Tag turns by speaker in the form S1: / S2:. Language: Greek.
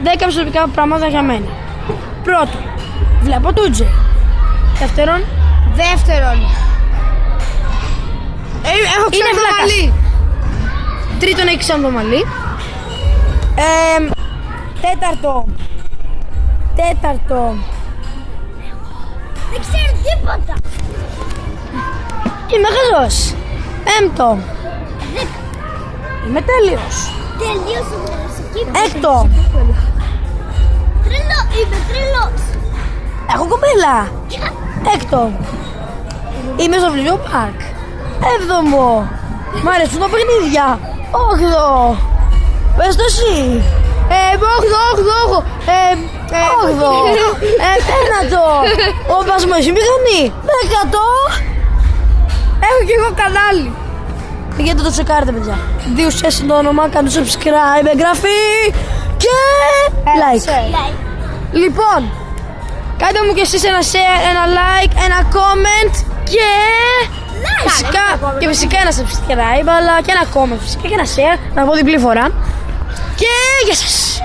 S1: 10 προσωπικά πράγματα για μένα. Πρώτον, βλέπω Τούτζε. Δεύτερον,
S2: έχω
S1: είναι βλάκας. Τρίτον, έχει ξανά το μαλλί. Τέταρτο.
S2: Δεν ξέρω τίποτα.
S1: Είμαι χαζός. Έμπτο. Είμαι τέλειος.
S2: Τελείωσε η μουσική.
S1: Έκτο.
S2: Είμαι τρελός.
S1: Έχω κοπέλα. Έκτο. Είμαι στο βιβλιοπάρκ. Έβδομο. Μ' αρέσουν τα παιχνίδια. Όγδο. Πες το εσύ. Όγδο. Ένατο. Ο πασμός η μηχανή. Δέκατο. Έχω κι εγώ κανάλι. Πηγαίνετε το τσεκάρετε, παιδιά. Δύο σχέσεις είναι το όνομα, κάντε subscribe, εγγραφή και like. Λοιπόν, κάντε μου κι εσείς ένα share, ένα like, ένα comment και φυσικά ένα subscribe, αλλά και ένα comment φυσικά και ένα share, να πω διπλή φορά. Και γεια σας.